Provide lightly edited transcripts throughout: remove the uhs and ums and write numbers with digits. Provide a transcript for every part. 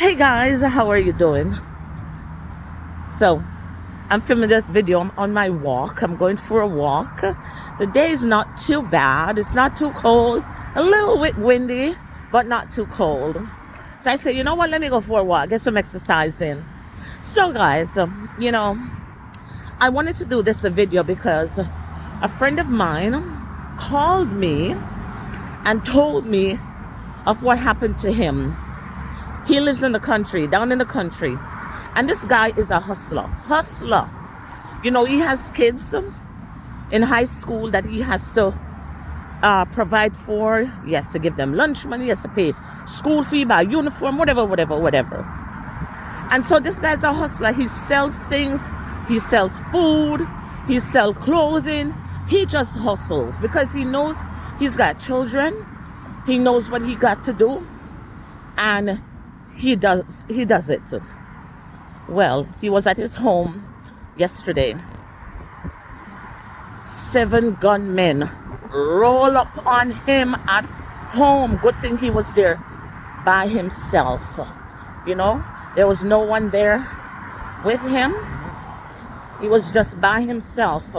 Hey guys, how are you doing? So, I'm filming this video. I'm on my walk. I'm going for a walk. The day is not too bad. It's not too cold. A little bit windy, but not too cold. So I said, you know what? Let me go for a walk, get some exercise in. So guys, I wanted to do this video because a friend of mine called me and told me of what happened to him. He lives in the country, down in the country. And this guy is a hustler. He has kids in high school that he has to provide for. He has to give them lunch money. He has to pay school fee, buy uniform, whatever. And so this guy's a hustler. He sells things. He sells food. He sells clothing. He just hustles because he knows he's got children. He knows what he got to do. And he does it. Well, he was at his home yesterday. 7 gunmen roll up on him at home. Good thing he was there by himself. There was no one there with him. He was just by himself.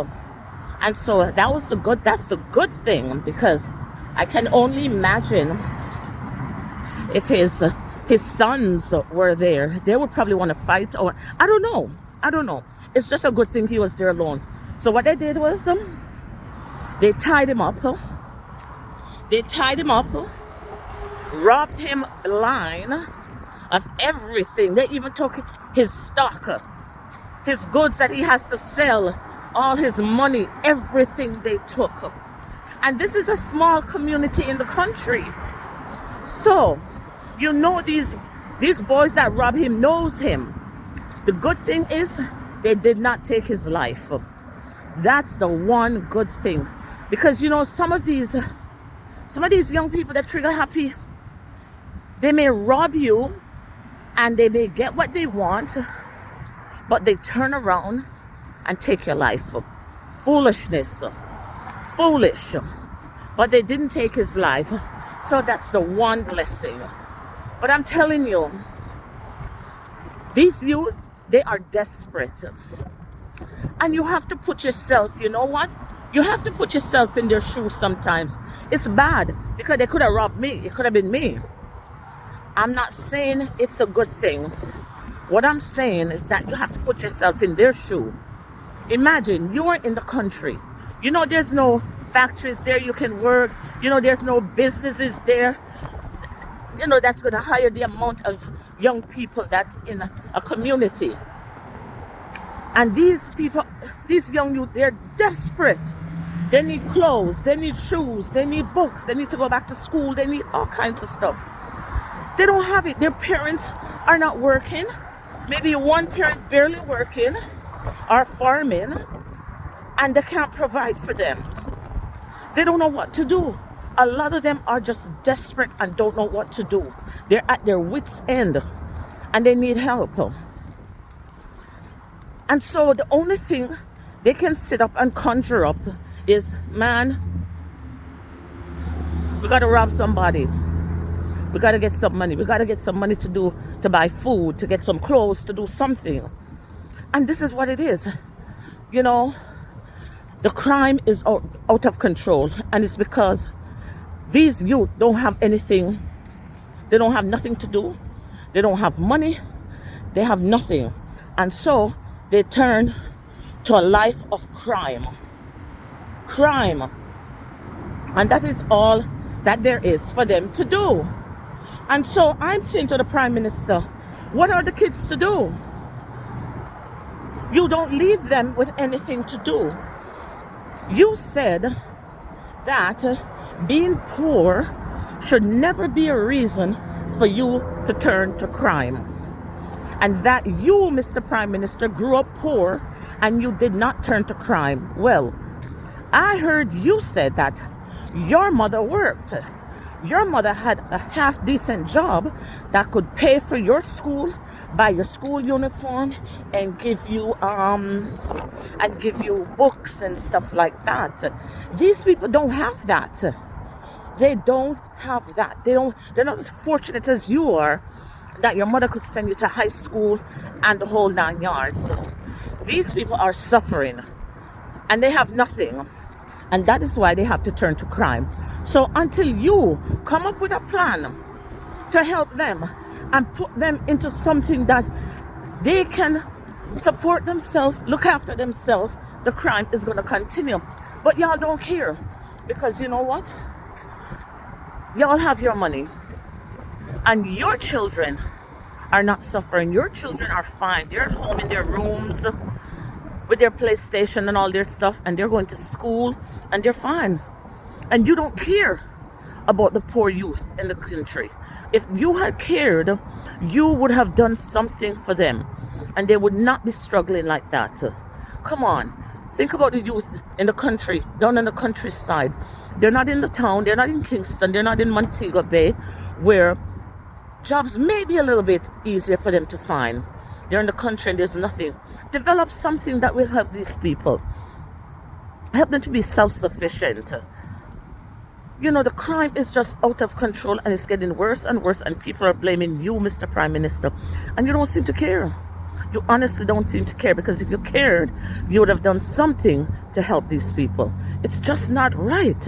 And so that's the good thing, because I can only imagine if his sons were there, they would probably want to fight, or I don't know. It's just a good thing he was there alone. So what they did was they tied him up. Robbed him blind of everything. They even took his stock, his goods that he has to sell, all his money, everything they took. And this is a small community in the country. So these boys that robbed him knows him. The good thing is they did not take his life. That's the one good thing. Because some of these young people that trigger happy, they may rob you and they may get what they want, but they turn around and take your life. Foolish. But they didn't take his life. So that's the one blessing. But I'm telling you, these youth, they are desperate. And you have to put yourself, you know what? You have to put yourself in their shoes sometimes. It's bad because they could have robbed me. It could have been me. I'm not saying it's a good thing. What I'm saying is that you have to put yourself in their shoe. Imagine you are in the country. There's no factories there you can work. There's no businesses there. That's going to hire the amount of young people that's in a community. And these young youth, they're desperate. They need clothes, they need shoes, they need books, they need to go back to school, they need all kinds of stuff. They don't have it. Their parents are not working. Maybe one parent barely working or farming, and they can't provide for them. They don't know what to do. A lot of them are just desperate and don't know what to do. They're at their wits' end and they need help. And so the only thing they can sit up and conjure up is, man, we got to rob somebody. We got to get some money. We got to get some money to buy food, to get some clothes, to do something. And this is what it is. The crime is out of control. And it's because these youth don't have anything. They don't have nothing to do. They don't have money. They have nothing. And so they turn to a life of crime. And that is all that there is for them to do. And so I'm saying to the Prime Minister, what are the kids to do? You don't leave them with anything to do. You said that being poor should never be a reason for you to turn to crime. And that you, Mr. Prime Minister, grew up poor and you did not turn to crime. Well, I heard you said that your mother worked. Your mother had a half-decent job that could pay for your school, buy your school uniform, and give you books and stuff like that. These people don't have that. They don't have that. They're not as fortunate as you are. that your mother could send you to high school and the whole 9 yards. These people are suffering and they have nothing. And that is why they have to turn to crime. So until you come up with a plan to help them and put them into something that they can support themselves, look after themselves, the crime is going to continue. But y'all don't care, because you know what? Y'all have your money and your children are not suffering. Your children are fine. They're at home in their rooms with their PlayStation and all their stuff, and they're going to school and they're fine. And you don't care about the poor youth in the country. If you had cared, you would have done something for them and they would not be struggling like that. Come on, think about the youth in the country, down in the countryside. They're not in the town, they're not in Kingston, they're not in Montego Bay, where jobs may be a little bit easier for them to find. They're in the country and there's nothing. Develop something that will help these people. Help them to be self-sufficient. You know, the crime is just out of control and it's getting worse and worse, and people are blaming you, Mr. Prime Minister, and you don't seem to care. You honestly don't seem to care, because if you cared, you would have done something to help these people. It's just not right.